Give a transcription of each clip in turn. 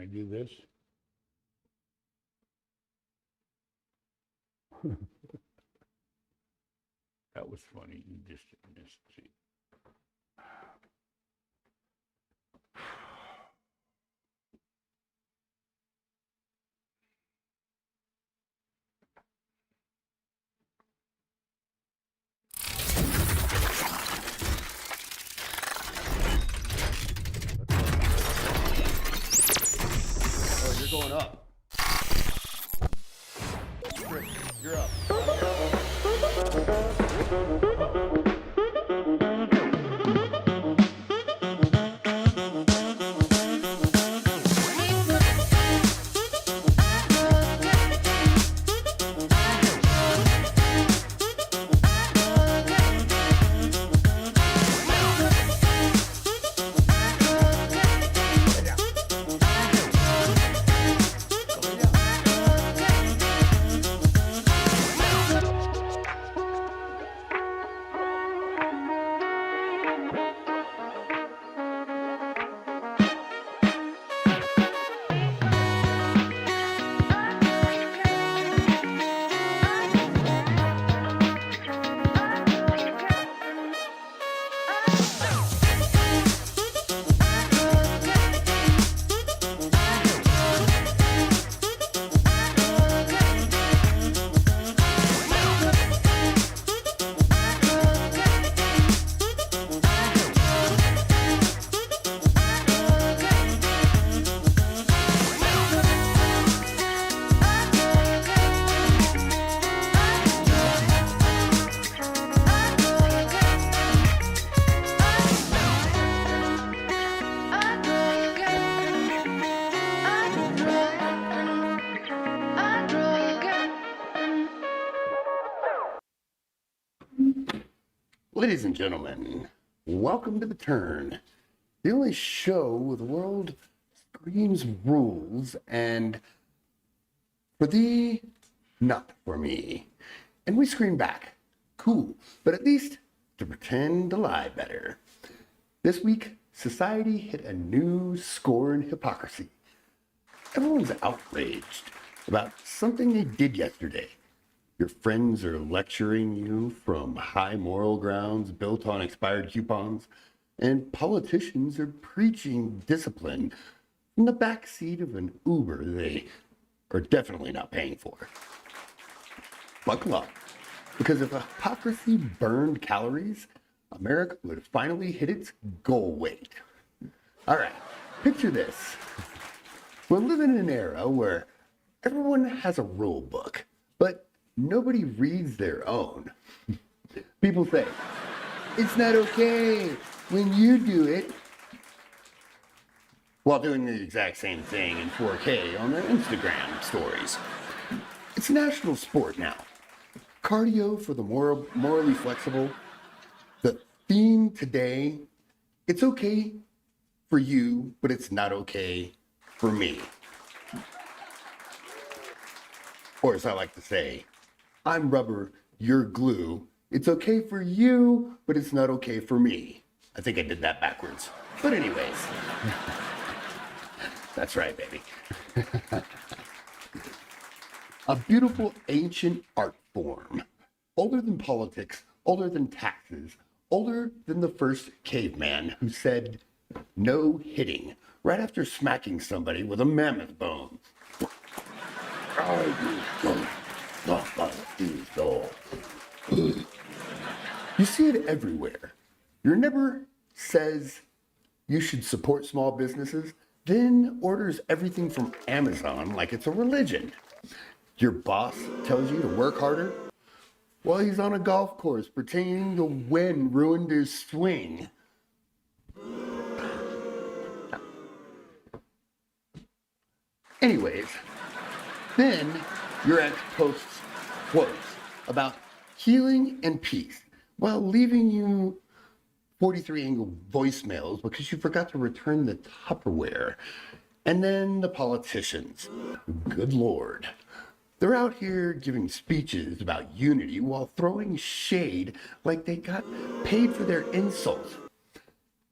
I do this? That was funny. You just missed. See. Oh, you're going up. You're up. Ladies and gentlemen, welcome to The Turn, the only show where the world screams rules and for thee, not for me. And we scream back. Cool, but at least to pretend to lie better. This week, society hit a new score in hypocrisy. Everyone's outraged about something they did yesterday. Your friends are lecturing you from high moral grounds built on expired coupons, and politicians are preaching discipline from the back seat of an Uber they are definitely not paying for. Buckle up, because if hypocrisy burned calories, America would finally hit its goal weight. All right, picture this. We're living in an era where everyone has a rule book, but nobody reads their own. People say, it's not okay when you do it, while doing the exact same thing in 4K on their Instagram stories. It's a national sport now. Cardio for the morally flexible. The theme today, it's okay for you, but it's not okay for me. Or as I like to say, I'm rubber, you're glue. It's okay for you, but it's not okay for me. I think I did that backwards. But anyways, that's right, baby. A beautiful ancient art form, older than politics, older than taxes, older than the first caveman who said no hitting right after smacking somebody with a mammoth bone. You see it everywhere. Your neighbor says you should support small businesses, then orders everything from Amazon like it's a religion. Your boss tells you to work harder while he's on a golf course pretending the wind ruined his swing. Anyways, then your ex posts quotes about healing and peace while leaving you 43 angle voicemails because you forgot to return the Tupperware. And then the politicians, good Lord. They're out here giving speeches about unity while throwing shade like they got paid for their insults.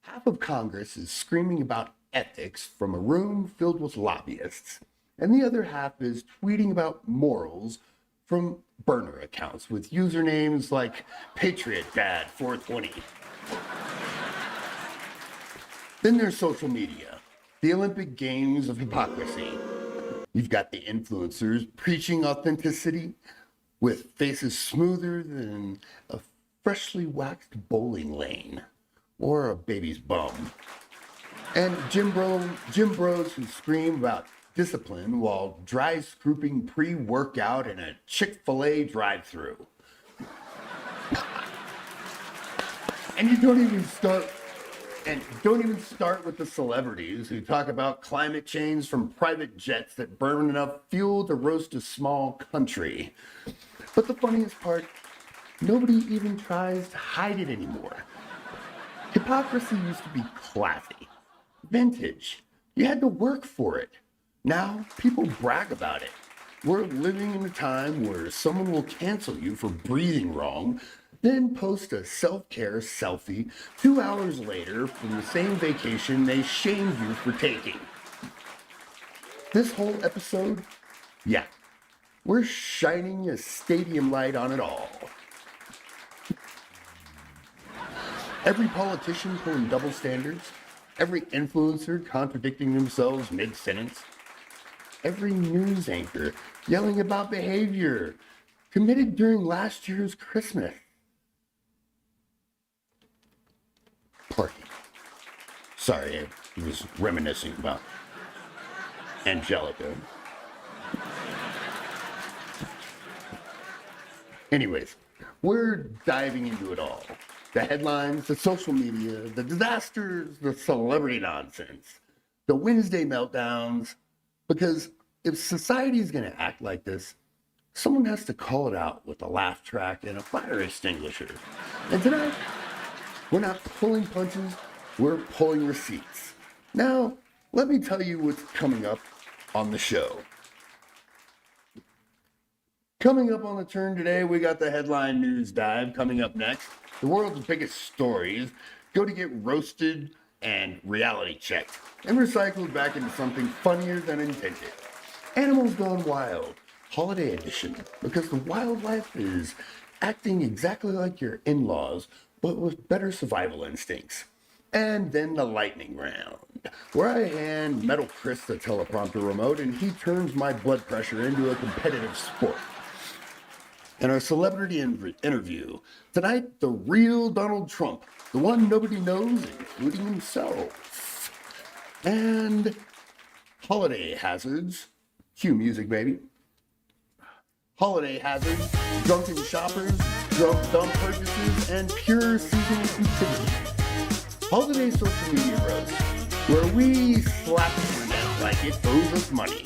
Half of Congress is screaming about ethics from a room filled with lobbyists, and the other half is tweeting about morals from burner accounts with usernames like Patriot Dad 420. Then there's social media, the Olympic Games of hypocrisy. You've got the influencers preaching authenticity with faces smoother than a freshly waxed bowling lane or a baby's bum. And gym bros who scream about discipline while dry scooping pre-workout in a Chick-fil-A drive-thru. And don't even start with the celebrities who talk about climate change from private jets that burn enough fuel to roast a small country. But the funniest part, nobody even tries to hide it anymore. Hypocrisy used to be classy, vintage. You had to work for it. Now people brag about it. We're living in a time where someone will cancel you for breathing wrong, then post a self-care selfie 2 hours later from the same vacation they shamed you for taking. This whole episode, yeah, we're shining a stadium light on it all. Every politician pulling double standards, every influencer contradicting themselves mid-sentence, every news anchor yelling about behavior committed during last year's Christmas party. Sorry, I was reminiscing about Angelica. Anyways, we're diving into it all. The headlines, the social media, the disasters, the celebrity nonsense, the Wednesday meltdowns. Because if society is going to act like this, someone has to call it out with a laugh track and a fire extinguisher. And tonight, we're not pulling punches, we're pulling receipts. Now, let me tell you what's coming up on the show. Coming up on the turn today, we got the headline news dive coming up next. The world's biggest stories go to get roasted and reality checked and recycled back into something funnier than intended. Animals Gone Wild, Holiday Edition, because the wildlife is acting exactly like your in-laws, but with better survival instincts. And then the lightning round, where I hand Metal Chris the teleprompter remote and he turns my blood pressure into a competitive sport. In our celebrity interview, tonight, the real Donald Trump, the one nobody knows, including himself. And holiday hazards, cue music, baby. Holiday hazards, drunken shoppers, dumb purchases, and pure seasonal stupidity. Holiday social media roast, where we slap the internet like it owes us money.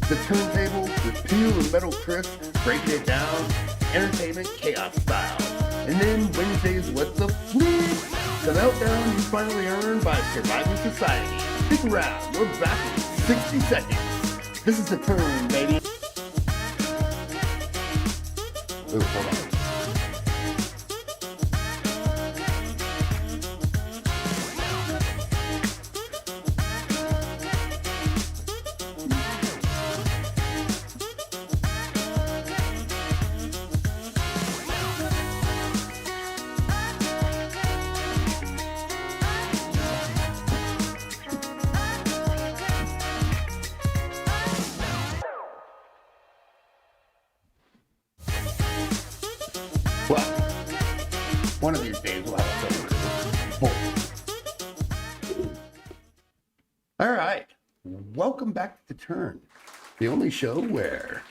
The turntable with Peel and Metal Chris breaking it down, entertainment chaos style. And then Wednesdays with the Fleet, the meltdown you finally earned by surviving society. Stick around, we're back in 60 seconds. This is the turn, baby. Ooh, hold on. Well, one of these days we'll have a filter. All right, welcome back to The Turn, the only show where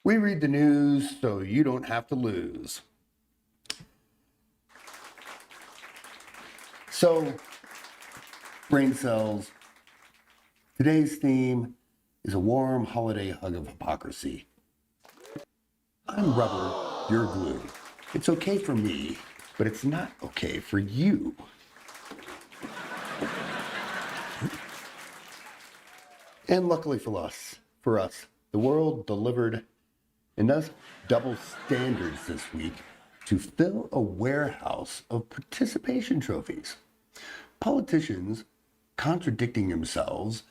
we read the news so you don't have to lose. So, brain cells, today's theme is a warm holiday hug of hypocrisy. I'm rubber, you're glue. It's okay for me, but it's not okay for you. And luckily for us, the world delivered enough double standards this week to fill a warehouse of participation trophies. Politicians contradicting themselves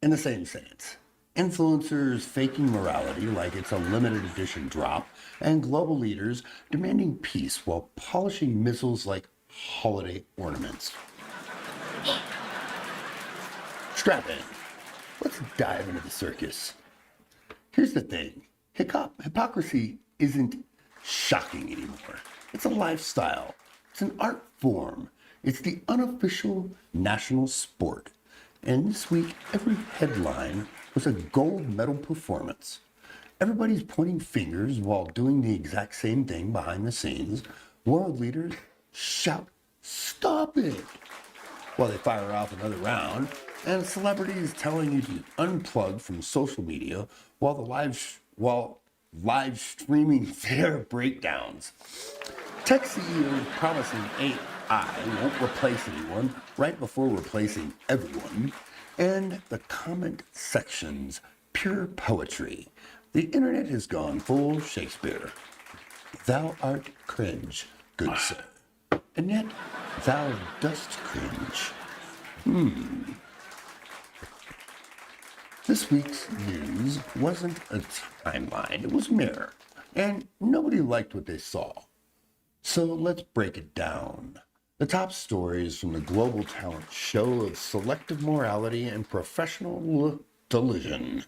in the same sentence. Influencers faking morality like it's a limited edition drop, and global leaders demanding peace while polishing missiles like holiday ornaments. Strap in. Let's dive into the circus. Here's the thing. Hypocrisy isn't shocking anymore. It's a lifestyle. It's an art form. It's the unofficial national sport. And this week, every headline was a gold medal performance. Everybody's pointing fingers while doing the exact same thing behind the scenes. World leaders shout, "Stop it!" while they fire off another round. And celebrities telling you to unplug from social media while live streaming their breakdowns. Tech CEOs promising AI won't replace anyone right before replacing everyone. And the comment section's pure poetry. The internet has gone full Shakespeare. Thou art cringe, good sir, and yet thou dost cringe. This week's news wasn't a timeline, it was a mirror, and nobody liked what they saw. So let's break it down. The top stories from the global talent show of selective morality and professional delusion.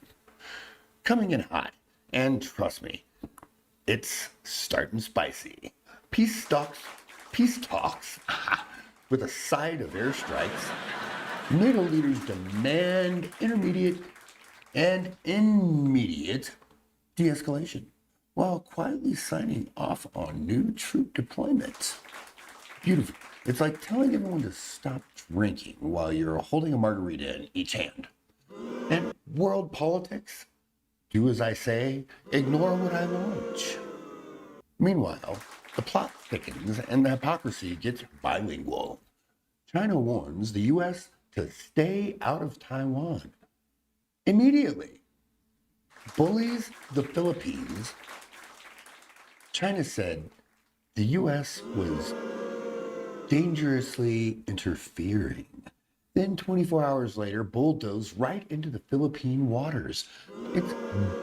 Coming in hot, and trust me, it's starting spicy. Peace talks with a side of airstrikes. NATO leaders demand intermediate and immediate de-escalation while quietly signing off on new troop deployments. Beautiful. It's like telling everyone to stop drinking while you're holding a margarita in each hand. And world politics? Do as I say, ignore what I launch. Meanwhile, the plot thickens and the hypocrisy gets bilingual. China warns the U.S. to stay out of Taiwan immediately. Bullies the Philippines. China said the U.S. was dangerously interfering. Then 24 hours later, bulldozed right into the Philippine waters. It's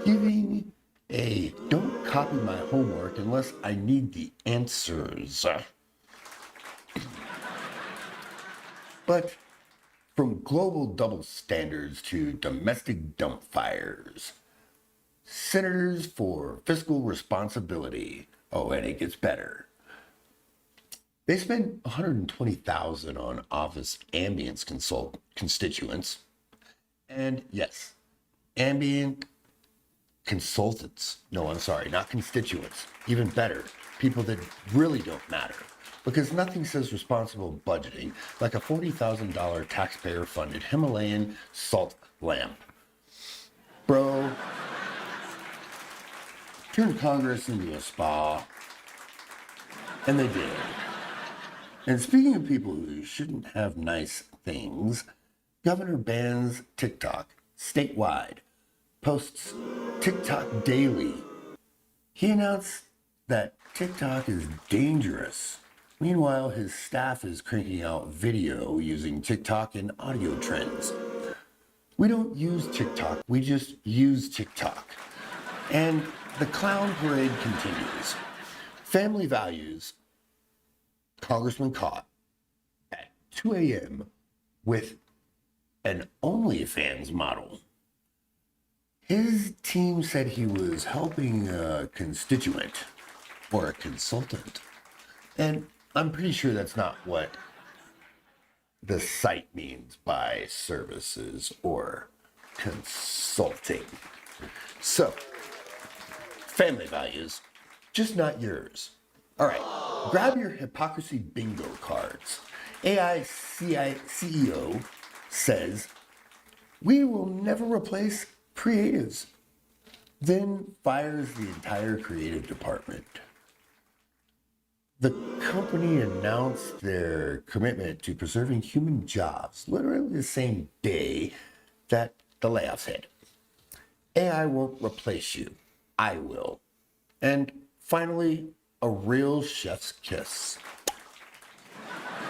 giving a don't copy my homework unless I need the answers. But from global double standards to domestic dump fires, senators for fiscal responsibility. Oh, and it gets better. They spend $120,000 on office ambience constituents. And yes, ambient consultants. No, I'm sorry, not constituents. Even better, people that really don't matter. Because nothing says responsible budgeting like a $40,000 taxpayer-funded Himalayan salt lamp. Bro, turn Congress into a spa. And they did. And speaking of people who shouldn't have nice things, Governor bans TikTok statewide, posts TikTok daily. He announced that TikTok is dangerous. Meanwhile, his staff is cranking out video using TikTok and audio trends. We don't use TikTok, we just use TikTok. And the clown parade continues. Family values. Congressman caught at 2 a.m. with an OnlyFans model. His team said he was helping a constituent or a consultant. And I'm pretty sure that's not what the site means by services or consulting. So, family values, just not yours. All right, grab your hypocrisy bingo cards. AI CEO says, we will never replace creatives, then fires the entire creative department. The company announced their commitment to preserving human jobs literally the same day that the layoffs hit. AI won't replace you. I will. And finally, a real chef's kiss.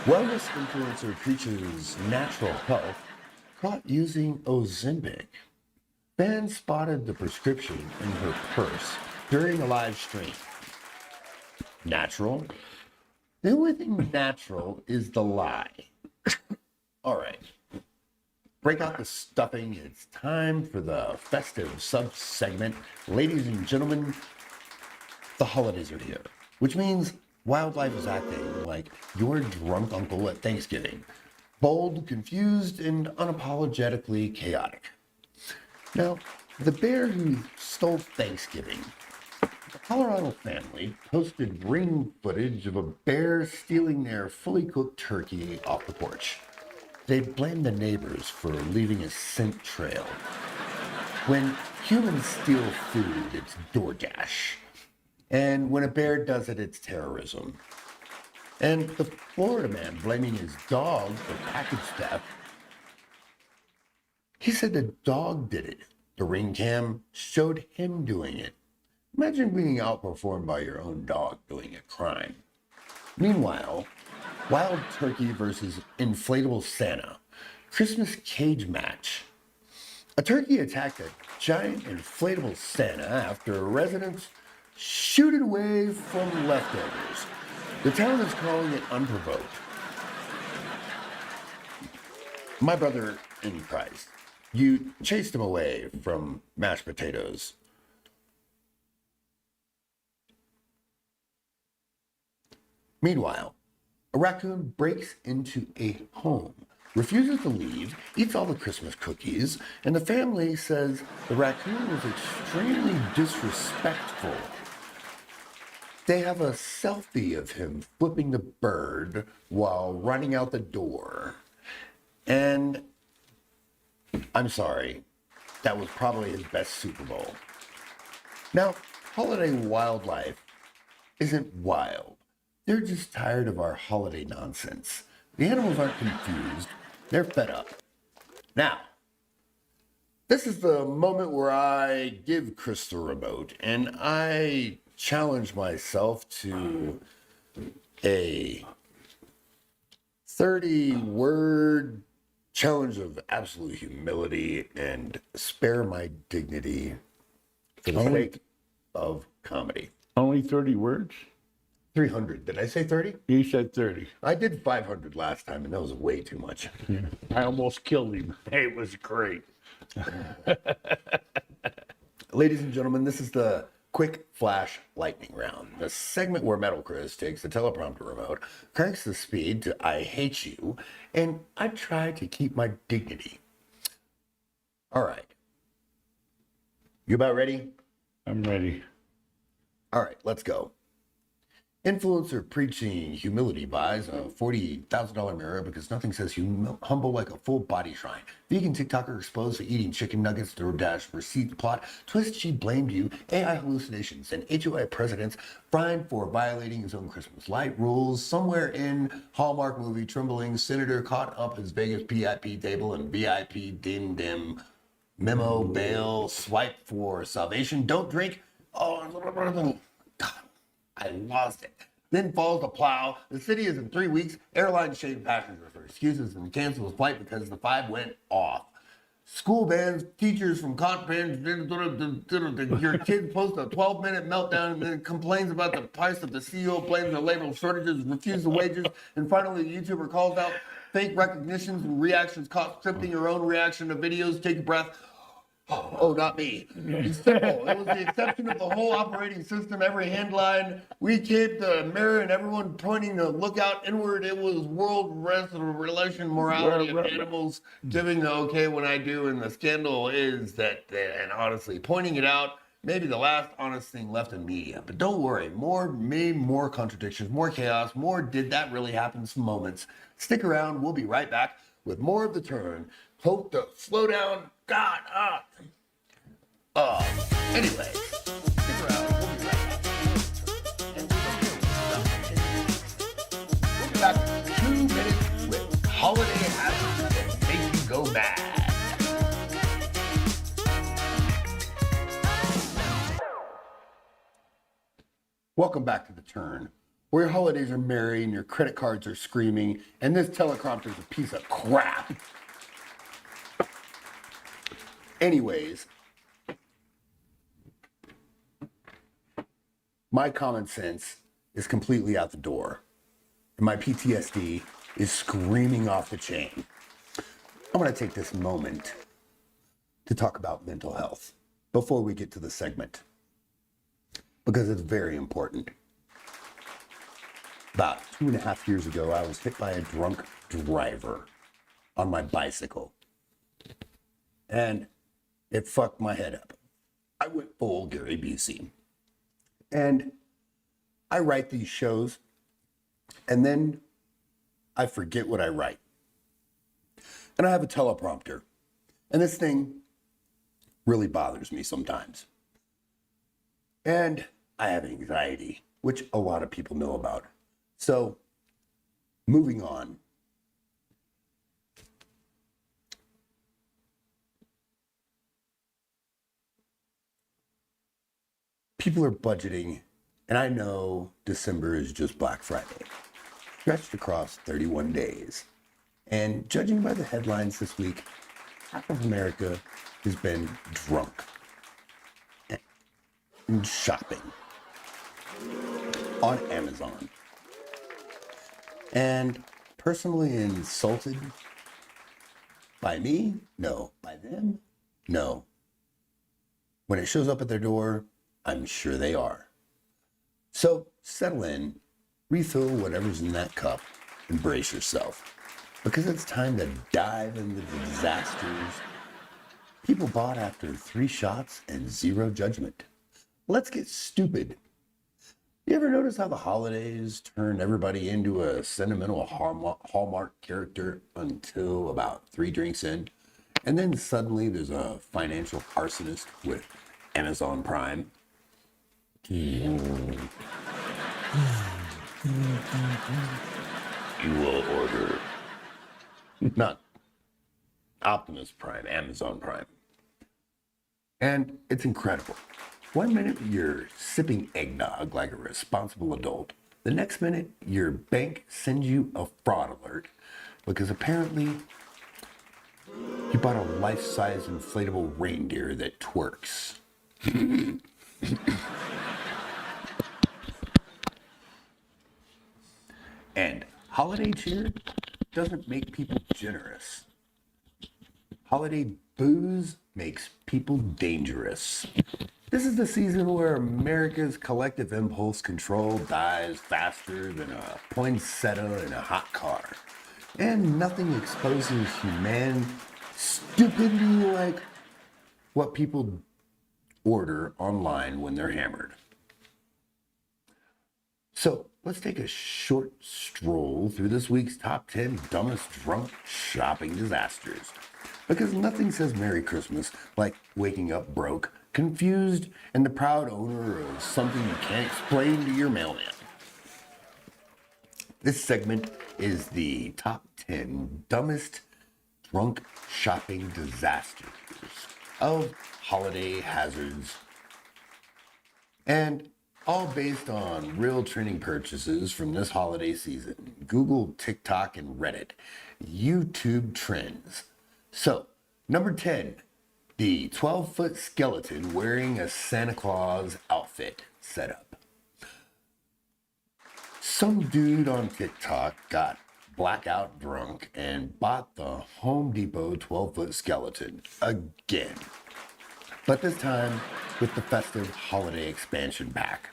Wellness influencer preaches natural health, caught using Ozempic. Fans spotted the prescription in her purse during a live stream. Natural? The only thing natural is the lie. All right. Break out the stuffing. It's time for the festive sub-segment. Ladies and gentlemen, the holidays are here, which means wildlife is acting like your drunk uncle at Thanksgiving. Bold, confused, and unapologetically chaotic. Now, the bear who stole Thanksgiving. A Colorado family posted ring footage of a bear stealing their fully cooked turkey off the porch. They blamed the neighbors for leaving a scent trail. When humans steal food, it's DoorDash. And when a bear does it, it's terrorism. And the Florida man blaming his dog for package theft. He said the dog did it. The ring cam showed him doing it. Imagine being outperformed by your own dog doing a crime. Meanwhile, wild turkey versus inflatable Santa. Christmas cage match. A turkey attacked a giant inflatable Santa after residents shoot it away from leftovers. The town is calling it unprovoked. My brother in Christ, you chased him away from mashed potatoes. Meanwhile, a raccoon breaks into a home, refuses to leave, eats all the Christmas cookies, and the family says the raccoon was extremely disrespectful. They have a selfie of him flipping the bird while running out the door. And I'm sorry, that was probably his best Super Bowl. Now, holiday wildlife isn't wild. They're just tired of our holiday nonsense. The animals aren't confused. They're fed up. Now, this is the moment where I give Chris the remote and I challenge myself to a 30-word challenge of absolute humility and spare my dignity for the sake of comedy. Only 30 words? 300. Did I say 30? You said 30. I did 500 last time, and that was way too much. Yeah. I almost killed him. Hey, it was great. Ladies and gentlemen, this is the quick flash lightning round, the segment where Metal Chris takes the teleprompter remote, cranks the speed to I hate you, and I try to keep my dignity. All right. You about ready? I'm ready. All right, let's go. Influencer preaching humility buys a $40,000 mirror because nothing says humble like a full body shrine. Vegan TikToker exposed for eating chicken nuggets, DoorDash receipt plot. Twist she blamed you. AI hallucinations and HOA presidents fined for violating his own Christmas light rules. Somewhere in Hallmark movie, trembling senator caught up his Vegas PIP table and VIP dim memo bail swipe for salvation. Don't drink. Oh, God. I lost it. Then falls the plow. The city is in 3 weeks. Airline shaved passengers for excuses and cancels flight because the 5 went off. School bans teachers from content. Your kid posts a 12-minute meltdown and then complains about the price of the CEO, blames the labor shortages, refuses the wages, and finally the YouTuber calls out fake recognitions and reactions caught scripting your own reaction to videos. Take a breath. Oh, not me. It's simple. It was the exception of the whole operating system, every headline. We kept the mirror and everyone pointing to look out inward. It was world relation morality of animals giving the okay when I do. And the scandal is that, and honestly, pointing it out, maybe the last honest thing left in media. But don't worry, more contradictions, more chaos, more did that really happen moments. Stick around. We'll be right back with more of The Turn. Hope to slow down. God, anyway, stick around. We'll be right back. And we'll be back in 2 minutes with holiday habits that make you go mad. Welcome back to The Turn, where your holidays are merry and your credit cards are screaming, and this teleprompter is a piece of crap. Anyways, my common sense is completely out the door, and my PTSD is screaming off the chain. I'm going to take this moment to talk about mental health before we get to the segment, because it's very important. About 2.5 years ago, I was hit by a drunk driver on my bicycle, and it fucked my head up. I went full Gary Busey, and I write these shows, and then I forget what I write. And I have a teleprompter, and this thing really bothers me sometimes. And I have anxiety, which a lot of people know about. So, moving on. People are budgeting, and I know December is just Black Friday, stretched across 31 days. And judging by the headlines this week, half of America has been drunk and shopping on Amazon. And personally insulted by me? No. By them? No. When it shows up at their door, I'm sure they are. So settle in, refill whatever's in that cup, and brace yourself. Because it's time to dive into the disasters people bought after 3 shots and 0 judgment. Let's get stupid. You ever notice how the holidays turn everybody into a sentimental Hallmark character until about 3 drinks in? And then suddenly there's a financial arsonist with Amazon Prime. You will order. Not Optimus Prime, Amazon Prime. And it's incredible. 1 minute you're sipping eggnog like a responsible adult. The next minute your bank sends you a fraud alert because apparently you bought a life-size inflatable reindeer that twerks. And holiday cheer doesn't make people generous. Holiday booze makes people dangerous. This is the season where America's collective impulse control dies faster than a poinsettia in a hot car. And nothing exposes human stupidity like what people order online when they're hammered. So let's take a short stroll through this week's top 10 dumbest drunk shopping disasters. Because nothing says Merry Christmas like waking up broke, confused, and the proud owner of something you can't explain to your mailman. This segment is the top 10 dumbest drunk shopping disasters of holiday hazards. And all based on real trending purchases from this holiday season. Google, TikTok, and Reddit. YouTube trends. So, number 10, the 12-foot skeleton wearing a Santa Claus outfit setup. Some dude on TikTok got blackout drunk and bought the Home Depot 12-foot skeleton again. But this time with the festive holiday expansion pack.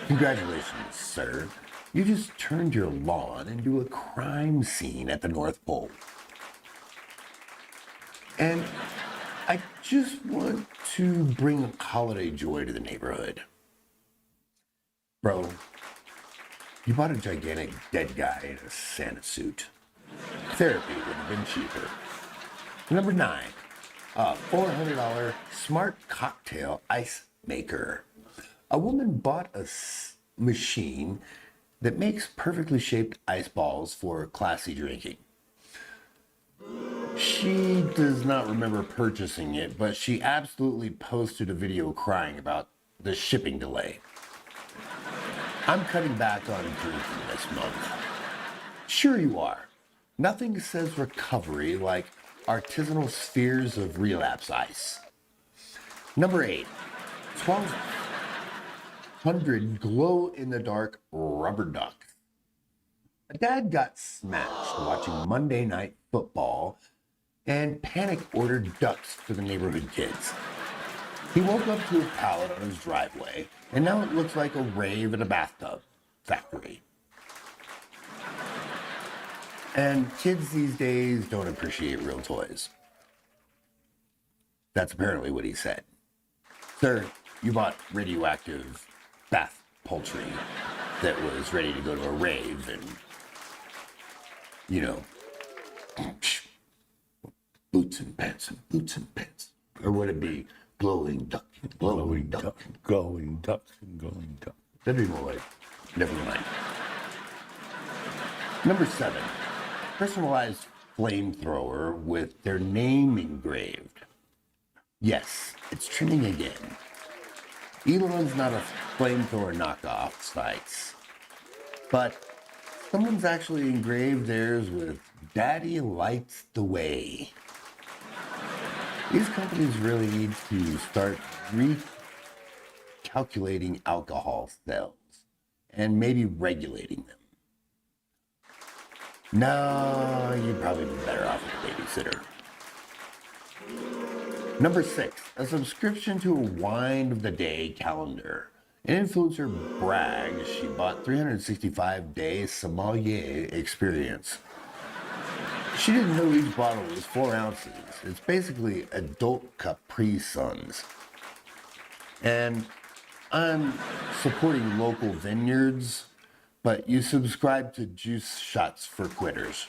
Congratulations, sir. You just turned your lawn into a crime scene at the North Pole. And I just want to bring holiday joy to the neighborhood. Bro, you bought a gigantic dead guy in a Santa suit. Therapy would have been cheaper. Number 9, a $400 smart cocktail ice maker. A woman bought a machine that makes perfectly shaped ice balls for classy drinking. She does not remember purchasing it, but she absolutely posted a video crying about the shipping delay. I'm cutting back on drinking this month. Sure you are. Nothing says recovery like artisanal spheres of relapse ice. Number 8, 1,200 glow-in-the-dark rubber ducks. A dad got smashed watching Monday Night Football and panic-ordered ducks for the neighborhood kids. He woke up to a pallet on his driveway, and now it looks like a rave at a bathtub factory. And kids these days don't appreciate real toys. That's apparently what he said. Sir, you bought radioactive bath poultry that was ready to go to a rave and, you know, boots and pants and boots and pants. Or would it be glowing duck, glowing duck? Glowing duck, glowing duck. That'd be more like, never mind. Number 7, personalized flamethrower with their name engraved. Yes, it's trending again. Elon's not a flamethrower knockoff sites, but someone's actually engraved theirs with Daddy Lights the Way. These companies really need to start recalculating alcohol sales and maybe regulating them. No, you'd probably be better off with a babysitter. Number 6, a subscription to a wine of the day calendar. An influencer brags she bought 365-day sommelier experience. She didn't know each bottle was 4 ounces. It's basically adult Capri Suns. And I'm supporting local vineyards, but you subscribe to Juice Shots for Quitters.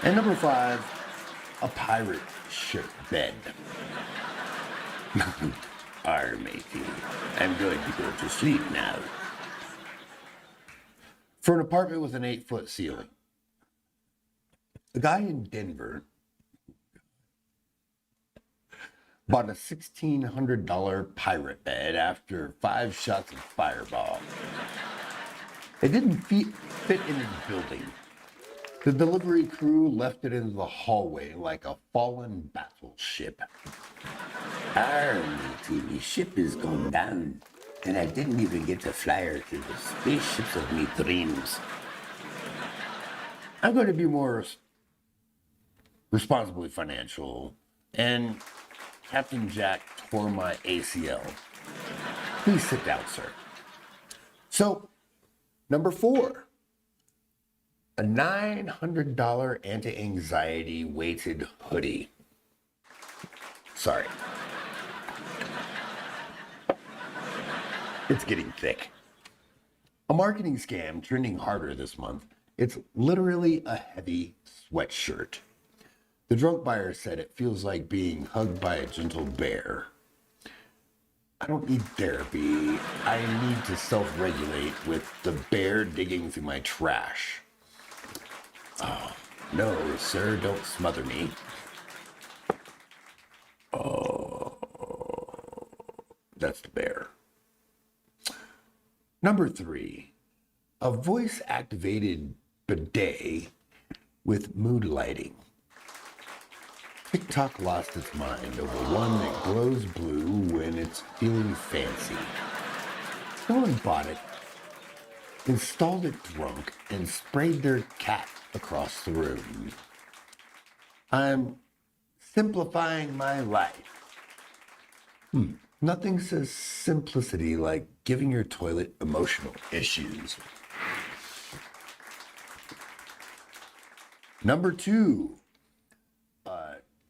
And number 5, a pirate ship bed. Arr, matey, I'm going to go to sleep now. For an apartment with an 8-foot ceiling. The guy in Denver bought a $1,600 pirate bed after 5 shots of Fireball. It didn't fit in his building. The delivery crew left it in the hallway like a fallen battleship. Arr, matey, the ship is gone down, and I didn't even get to fly her to the spaceships of me dreams. I'm going to be more responsibly financial, and Captain Jack tore my ACL. Please sit down, sir. So, number 4, a $900 anti-anxiety weighted hoodie. Sorry. It's getting thick. A marketing scam trending harder this month. It's literally a heavy sweatshirt. The drunk buyer said it feels like being hugged by a gentle bear. I don't need therapy. I need to self-regulate with the bear digging through my trash. Oh, no, sir, don't smother me. Oh, that's the bear. Number 3, a voice-activated bidet with mood lighting. TikTok lost its mind over one that glows blue when it's feeling fancy. Someone bought it, installed it drunk, and sprayed their cat across the room. I'm simplifying my life. Nothing says simplicity like giving your toilet emotional issues. Number 2,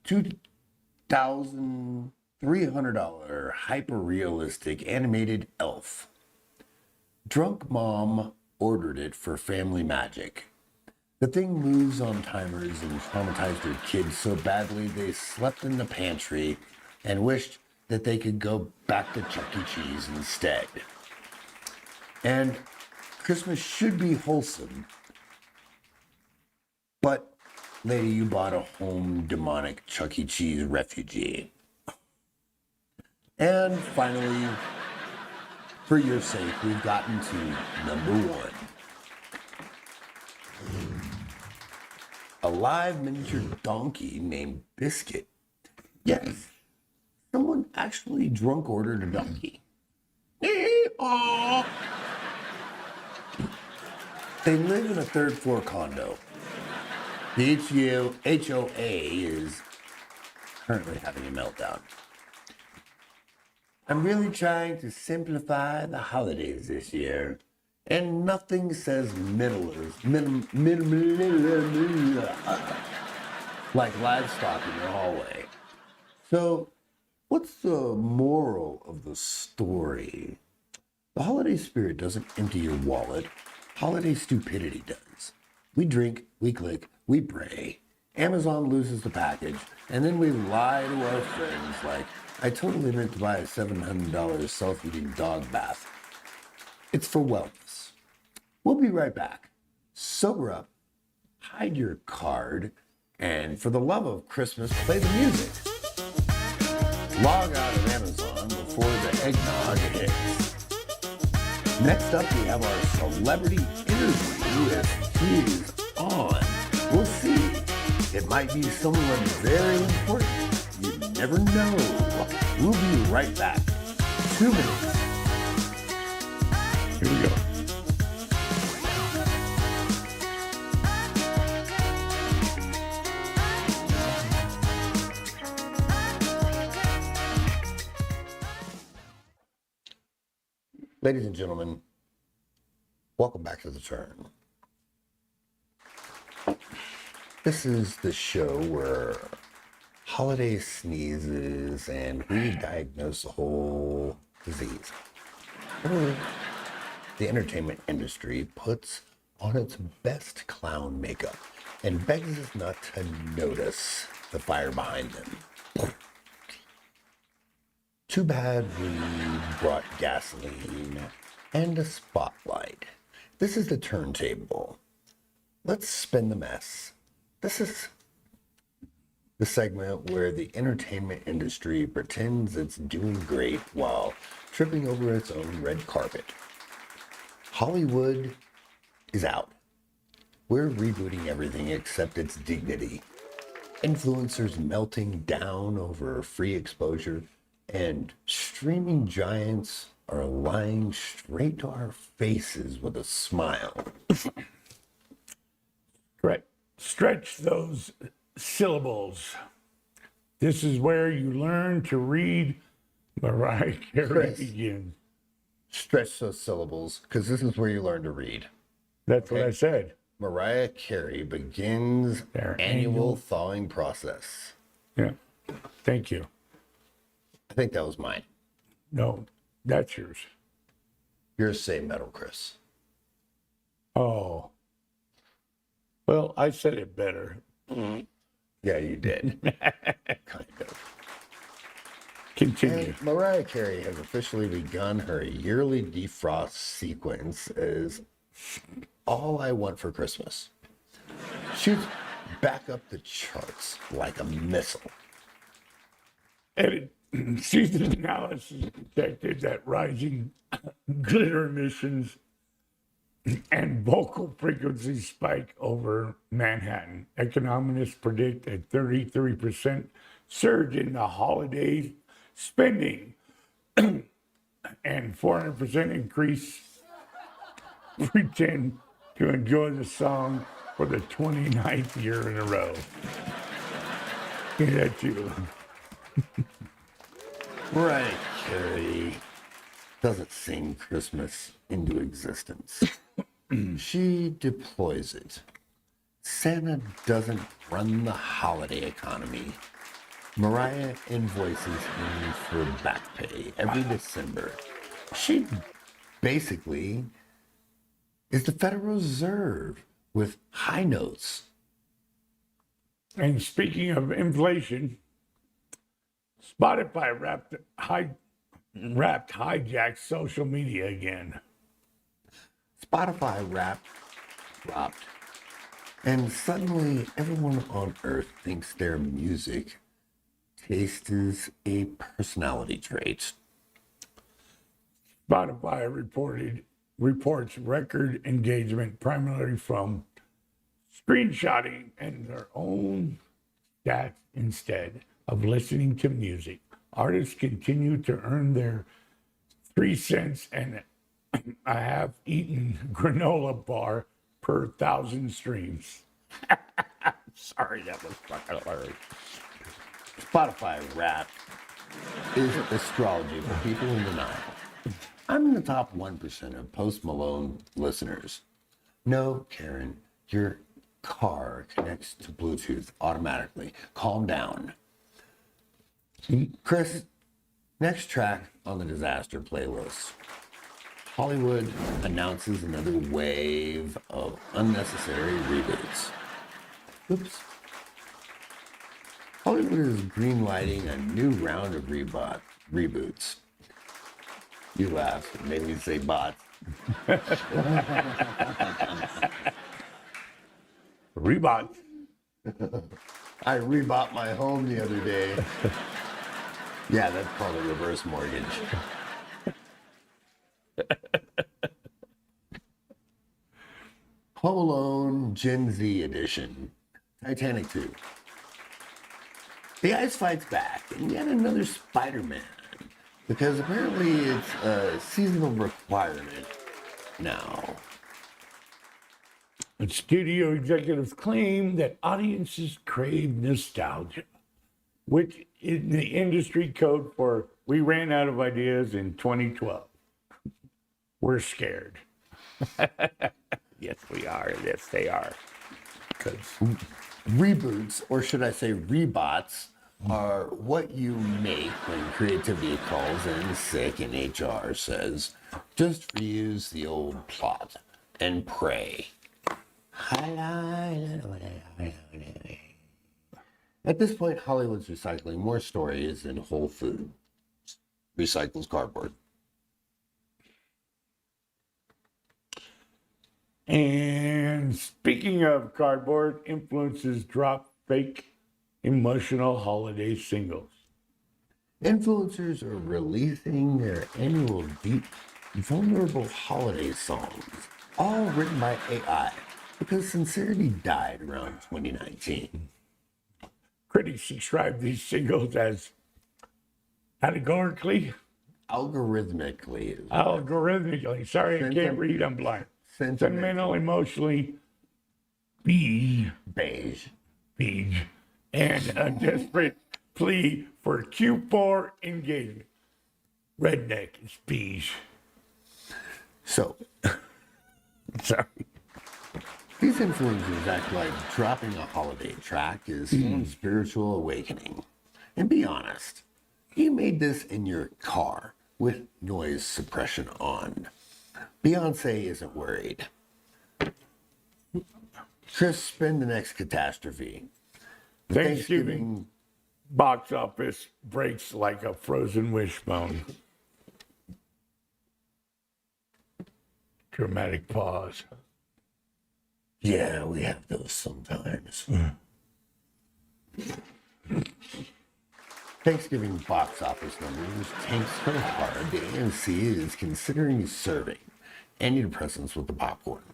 $2,300 hyper-realistic animated elf. Drunk mom ordered it for family magic. The thing moves on timers and traumatized her kids so badly they slept in the pantry and wished that they could go back to Chuck E. Cheese instead. And Christmas should be wholesome, but lady, you bought a home demonic Chuck E. Cheese refugee. And finally, for your sake, we've gotten to number one. A live miniature donkey named Biscuit. Yes, someone actually drunk ordered a donkey. Aw. They live in a third floor condo. The HOA is currently having a meltdown. I'm really trying to simplify the holidays this year, and nothing says like livestock in your hallway. So, what's the moral of the story? The holiday spirit doesn't empty your wallet. Holiday stupidity does. We drink, we click, we pray. Amazon loses the package, and then we lie to our friends like, I totally meant to buy a $700 self-eating dog bath. It's for wellness. We'll be right back. Sober up, hide your card, and for the love of Christmas, play the music. Log out of Amazon before the eggnog hits. Next up, we have our celebrity interview if he's on. We'll see. It might be someone very important. You never know. We'll be right back. 2 minutes. Here we go. Ladies and gentlemen, welcome back to The Turn. This is the show where holiday sneezes and we diagnose the whole disease. Or the entertainment industry puts on its best clown makeup and begs us not to notice the fire behind them. Too bad we brought gasoline and a spotlight. This is the turntable. Let's spin the mess. This is the segment where the entertainment industry pretends it's doing great while tripping over its own red carpet. Hollywood is out. We're rebooting everything except its dignity. Influencers melting down over free exposure, and streaming giants are lying straight to our faces with a smile. Right. Stretch those syllables. This is where you learn to read. Mariah Carey Chris. begins. Stretch those syllables, because this is where you learn to read. That's what I said. Mariah Carey begins Their annual annual- thawing process. Yeah. Thank you. I think that was mine. No, that's yours. Yours say metal, Chris. Oh. Well, I said it better. Yeah, you did. Kind of. Continue. And Mariah Carey has officially begun her yearly defrost sequence as All I Want for Christmas. Shoots back up the charts like a missile. Edit. Season's analysis detected that rising glitter emissions and vocal frequency spike over Manhattan. Economists predict a 33% surge in the holiday spending and 400% increase pretend to enjoy the song for the 29th year in a row. Is that you? Mariah Carey doesn't sing Christmas into existence. She deploys it. Santa doesn't run the holiday economy. Mariah invoices him for back pay every December. She basically is the Federal Reserve with high notes. And speaking of inflation, Spotify hijacked social media again. Spotify dropped, and suddenly everyone on Earth thinks their music taste is a personality trait. Spotify reports record engagement primarily from screenshotting and their own stats instead of listening to music. Artists continue to earn their 3 cents and a half-eaten granola bar per 1,000 streams. Sorry, that was fucking hilarious. Spotify rap is astrology for people in denial. I'm in the top 1% of Post Malone listeners. No, Karen, your car connects to Bluetooth automatically. Calm down. Chris, next track on the disaster playlist. Hollywood announces another wave of unnecessary reboots. Oops. Hollywood is greenlighting a new round of reboots. You laughed. It made me say bots. Rebot. I rebought my home the other day. Yeah, that's called a reverse mortgage. Home Alone Gen Z edition. Titanic 2. The ice fights back, and yet another Spider-Man. Because apparently it's a seasonal requirement now. And studio executives claim that audiences crave nostalgia, which is the industry code for we ran out of ideas in 2012. We're scared. Yes, we are. Yes, they are. Because Reboots, or should I say rebots, are what you make when creativity calls in sick and HR says, just reuse the old plot and pray. At this point, Hollywood's recycling more stories than Whole Foods recycles cardboard. And speaking of cardboard, influencers drop fake emotional holiday singles. Influencers are releasing their annual deep, vulnerable holiday songs, all written by AI, because sincerity died around 2019. Critics describe these singles as allegorically, Algorithmically. sorry, I can't read, I'm blind. Sentimental, emotionally, beige, and a desperate plea for Q4 engagement. Redneck is beige. So, Sorry. these influencers act like dropping a holiday track is some spiritual awakening. And be honest, you made this in your car with noise suppression on. Beyonce isn't worried. Chris, spin the next catastrophe. Thanksgiving box office breaks like a frozen wishbone. Dramatic pause. Yeah, we have those sometimes. Thanksgiving box office numbers tank so hard the AMC is considering serving antidepressants with the popcorn.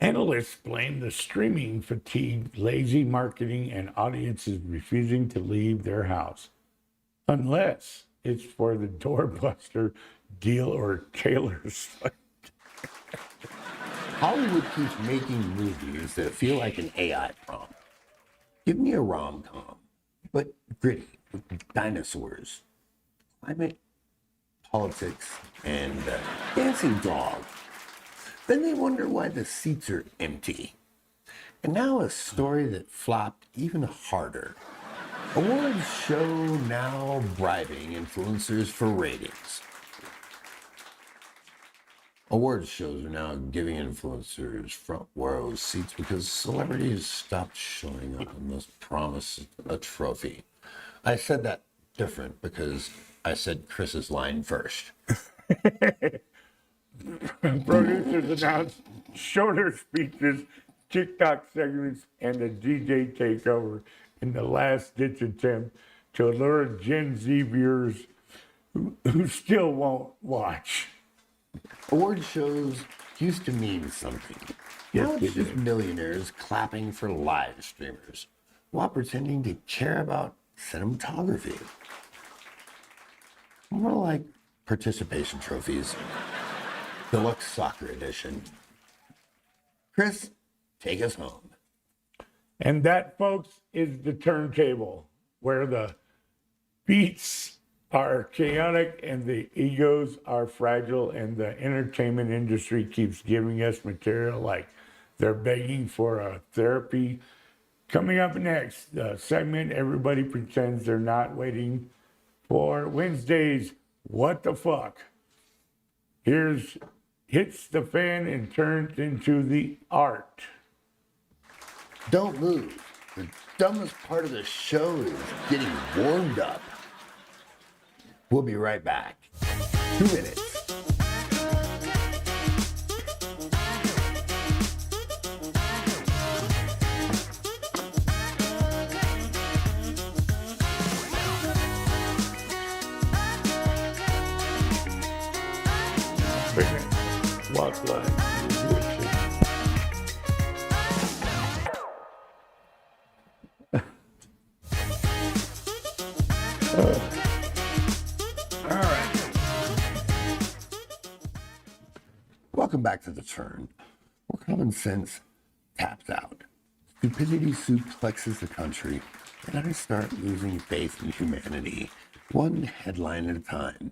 Analysts blame the streaming fatigue, lazy marketing, and audiences refusing to leave their house, unless it's for the doorbuster deal or Taylor Swift. Hollywood keeps making movies that feel like an AI prompt. Give me a rom-com, but gritty, with dinosaurs, climate, politics, and dancing dog. Then they wonder why the seats are empty. And now a story that flopped even harder. Awards show now bribing influencers for ratings. Awards shows are now giving influencers front row seats because celebrities stopped showing up and must promise a trophy. I said that different because I said Chris's line first. Producers announced shorter speeches, TikTok segments, and a DJ takeover in the last-ditch attempt to lure Gen Z viewers who still won't watch. Award shows used to mean something. Now Yes, they it's just did. millionaires clapping for live streamers while pretending to care about cinematography. More like participation trophies. Deluxe Soccer Edition. Chris, take us home. And that, folks, is the turntable where the beats are chaotic and the egos are fragile, and the entertainment industry keeps giving us material like they're begging for a therapy. Coming up next, the segment everybody pretends they're not waiting for, Wednesday's What the Fuck. Here's hits the fan and turns into the art. Don't move. The dumbest part of the show is getting warmed up. We'll be right back. 2 minutes. Walk like All right. Welcome back to The Turn, where common sense taps out. Stupidity suplexes the country, and I start losing faith in humanity, one headline at a time.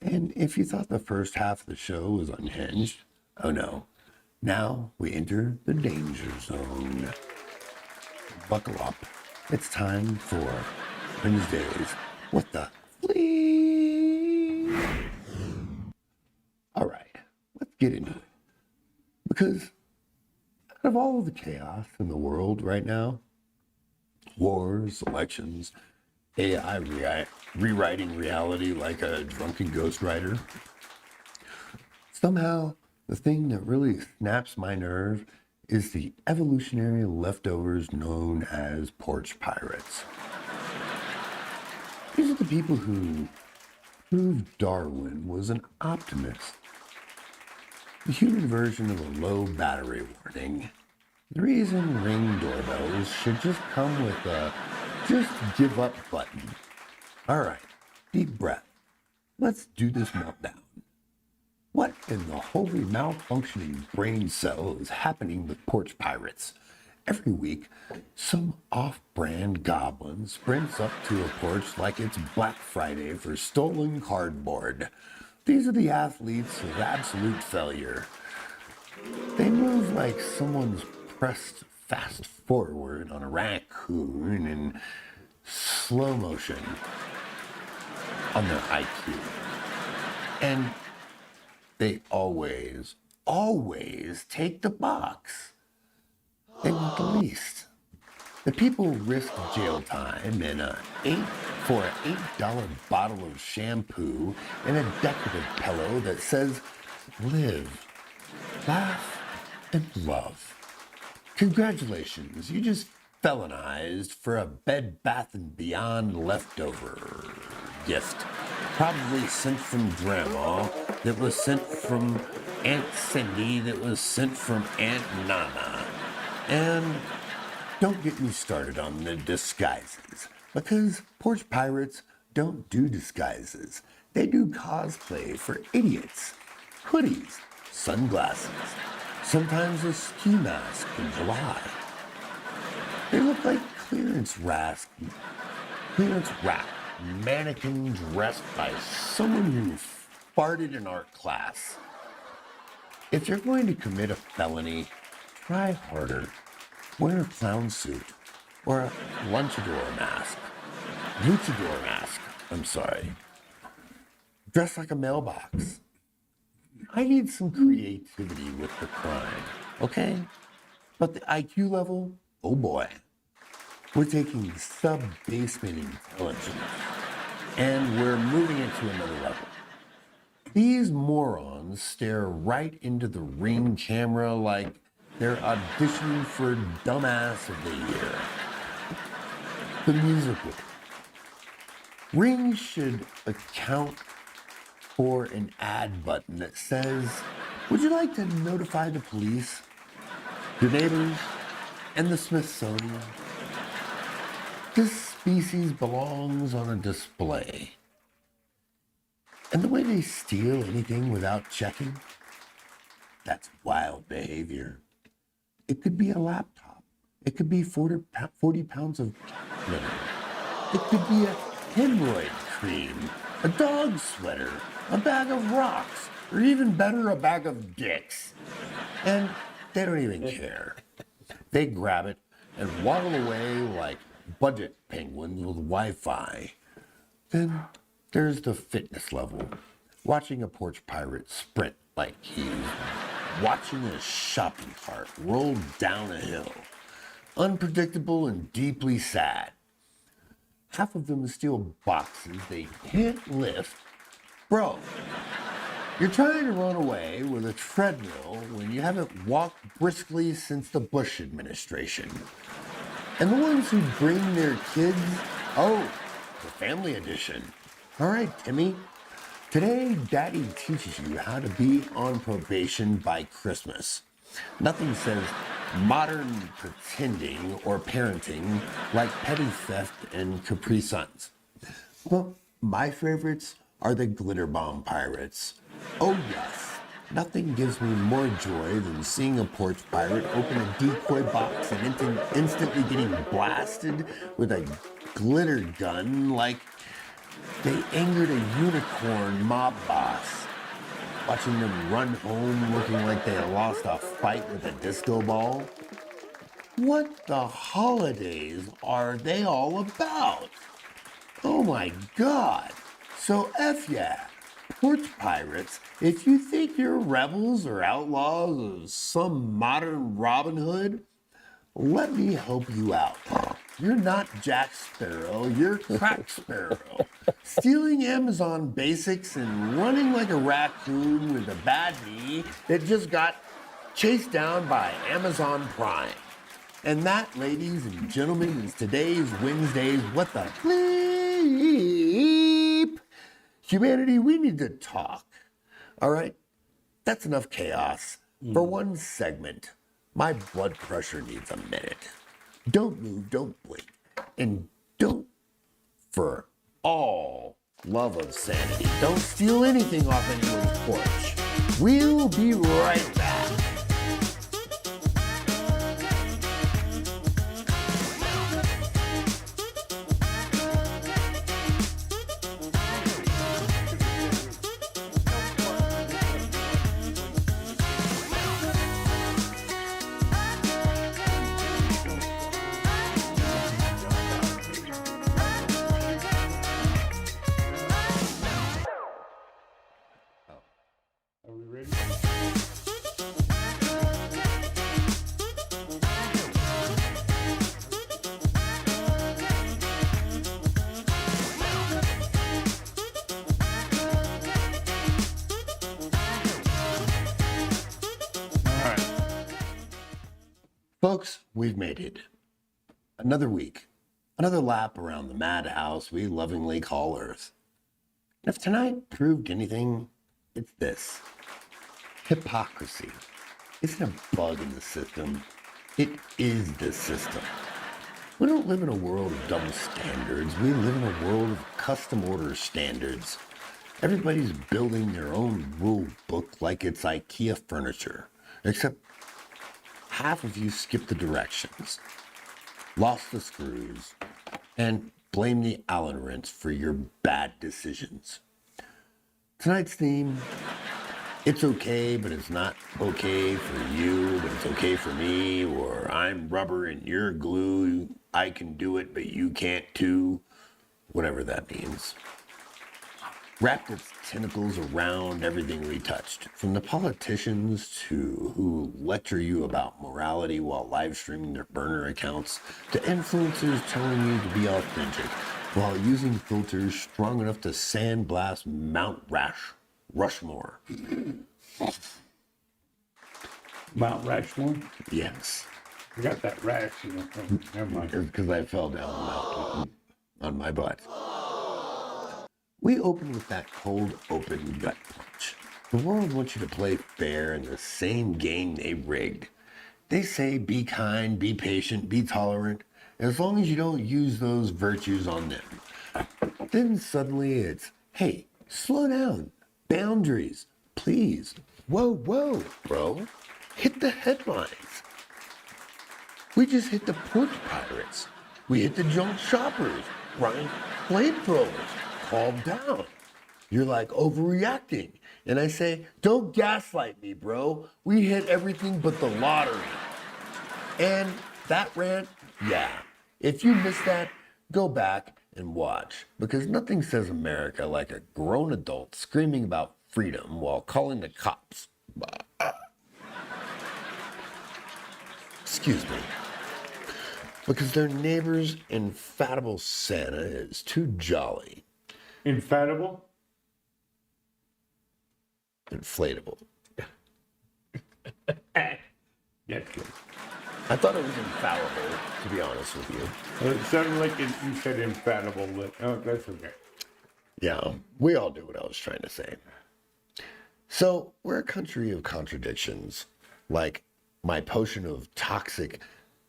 And if you thought the first half of the show was unhinged, oh no. Now we enter the danger zone. Buckle up. It's time for Wednesday's What the Flea? All right, let's get into it. Because out of all of the chaos in the world right now, wars, elections, AI rewriting reality like a drunken ghostwriter, somehow the thing that really snaps my nerve is the evolutionary leftovers known as porch pirates. These are the people who proved Darwin was an optimist. The human version of a low battery warning. The reason Ring doorbells should just come with a just give up button. All right, deep breath. Let's do this meltdown. What in the holy malfunctioning brain cell is happening with porch pirates? Every week, some off-brand goblin sprints up to a porch like it's Black Friday for stolen cardboard. These are the athletes of absolute failure. They move like someone's pressed fast forward on a raccoon in slow motion on their IQ. And they always take the box. They want the least. The people risk jail time and for an $8 bottle of shampoo and a decorative pillow that says, live, laugh, and love. Congratulations, you just felonized for a Bed Bath & Beyond leftover gift. Probably sent from Grandma, that was sent from Aunt Cindy, that was sent from Aunt Nana. And don't get me started on the disguises, because porch pirates don't do disguises. They do cosplay for idiots. Hoodies, sunglasses, sometimes a ski mask in July. They look like clearance rack mannequin dressed by someone who farted in art class. If you're going to commit a felony, try harder. Wear a clown suit or a luchador mask. I'm sorry. Dress like a mailbox. I need some creativity with the crime, okay? But the IQ level, oh boy. We're taking sub-basement intelligence and we're moving it to another level. These morons stare right into the Ring camera like they're auditioning for Dumbass of the Year. The musical. Ring should account for an ad button that says, would you like to notify the police, your neighbors, and the Smithsonian? This species belongs on a display. And the way they steal anything without checking, that's wild behavior. It could be a laptop. It could be 40 pounds of glitter. It could be a hemorrhoid cream, a dog sweater, a bag of rocks, or even better, a bag of dicks. And they don't even care. They grab it and waddle away like budget penguins with Wi-Fi. Then there's the fitness level. Watching a porch pirate sprint like he's watching a shopping cart roll down a hill. Unpredictable and deeply sad. Half of them steal boxes they can't lift. Bro, you're trying to run away with a treadmill when you haven't walked briskly since the Bush administration. And the ones who bring their kids, oh, the family edition. All right, Timmy. Today, Daddy teaches you how to be on probation by Christmas. Nothing says modern pretending or parenting like petty theft and Capri Suns. Well, my favorites are the glitter bomb pirates. Oh yes, nothing gives me more joy than seeing a porch pirate open a decoy box and instantly getting blasted with a glitter gun like they angered a unicorn mob boss. Watching them run home looking like they lost a fight with a disco ball. What the holidays are they all about? Oh my God. So F yeah, porch pirates, if you think you're rebels or outlaws or some modern Robin Hood, let me help you out. You're not Jack Sparrow, you're Crack Sparrow. Stealing Amazon basics and running like a raccoon with a bad knee that just got chased down by Amazon Prime. And that, ladies and gentlemen, is today's Wednesday's What the Bleep? Humanity, we need to talk. All right? That's enough chaos for one segment. My blood pressure needs a minute. Don't move, don't blink, and don't, for all love of sanity, don't steal anything off anyone's porch. We'll be right back. Are we ready? Folks, we've made it. Another week. Another lap around the madhouse we lovingly call Earth. And if tonight proved anything, it's this. Hypocrisy isn't a bug in the system. It is the system. We don't live in a world of double standards. We live in a world of custom order standards. Everybody's building their own rule book like it's IKEA furniture, except half of you skip the directions, lost the screws, and blame the Allen wrench for your bad decisions. Tonight's theme, it's okay, but it's not okay for you, but it's okay for me, or I'm rubber and you're glue, I can do it, but you can't too, whatever that means. Wrapped its tentacles around everything we touched, from the politicians to who lecture you about morality while live streaming their burner accounts, to influencers telling you to be authentic while using filters strong enough to sandblast Mount Rushmore. Mount Rushmore? Yes. I got that rash, you know. Never mind. It's because I fell down the mountain on my butt. We open with that cold open gut punch. The world wants you to play fair in the same game they rigged. They say be kind, be patient, be tolerant, as long as you don't use those virtues on them. Then suddenly it's, hey, slow down, boundaries, please. Whoa, whoa, bro. Hit the headlines. We just hit the porch pirates. We hit the junk shoppers, running flamethrowers. Calm down. You're like overreacting. And I say, don't gaslight me, bro. We hit everything but the lottery. And that rant, yeah. If you missed that, go back and watch. Because nothing says America like a grown adult screaming about freedom while calling the cops. Excuse me. Because their neighbor's infallible Santa is too jolly. Infallible? Inflatable. That's good. I thought it was infallible, to be honest with you. It sounded like you said infallible, but oh, that's okay. Yeah, we all knew what I was trying to say. So, we're a country of contradictions, like my potion of toxic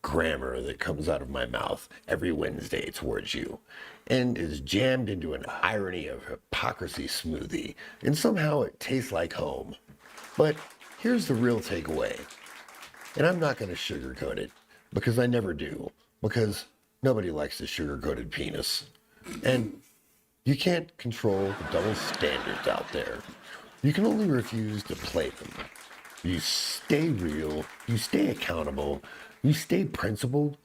grammar that comes out of my mouth every Wednesday towards you, and is jammed into an irony of hypocrisy smoothie, and somehow it tastes like home. But here's the real takeaway. And I'm not going to sugarcoat it, because I never do, because nobody likes a sugar-coated penis. And you can't control the double standards out there. You can only refuse to play them. You stay real, you stay accountable, you stay principled.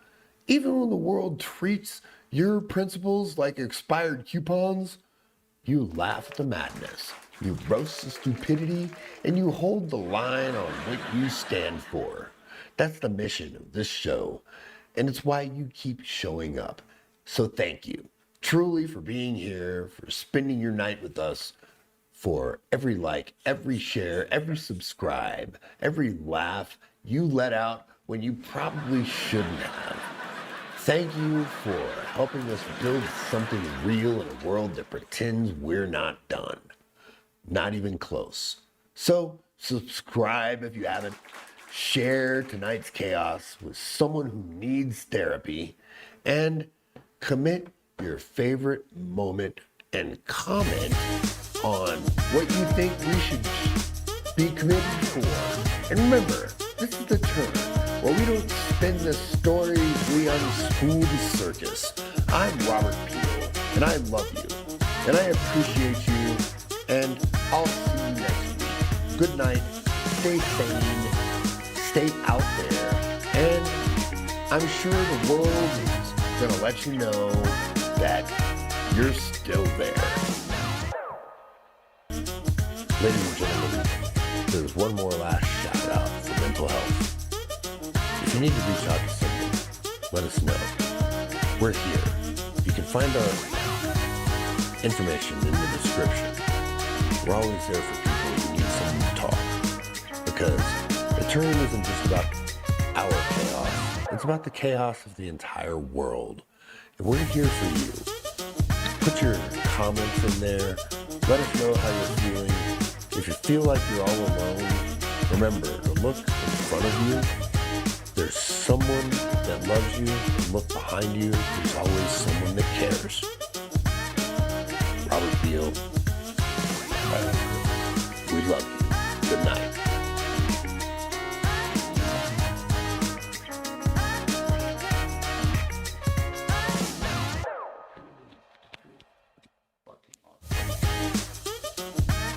Even when the world treats your principles like expired coupons, you laugh at the madness, you roast the stupidity, and you hold the line on what you stand for. That's the mission of this show, and it's why you keep showing up. So thank you, truly, for being here, for spending your night with us, for every like, every share, every subscribe, every laugh you let out when you probably shouldn't have. Thank you for helping us build something real in a world that pretends we're not done. Not even close. So subscribe if you haven't. Share tonight's chaos with someone who needs therapy, and commit your favorite moment and comment on what you think we should be committed for. And remember, this is the turn where we don't spin the stories, we unspool the circus. I'm Robert Peel, and I love you, and I appreciate you, and I'll see you next week. Good night, stay sane, stay out there, and I'm sure the world is gonna let you know that you're still there. Ladies and gentlemen, there's one more last shout out for mental health. If you need to reach out to someone, let us know. We're here. You can find our information in the description. We're always there for people who need someone to talk. Because the turn isn't just about our chaos. It's about the chaos of the entire world. And we're here for you. Put your comments in there. Let us know how you're feeling. If you feel like you're all alone, remember to look in front of you. There's someone that loves you, and look behind you. There's always someone that cares. Robert Beal.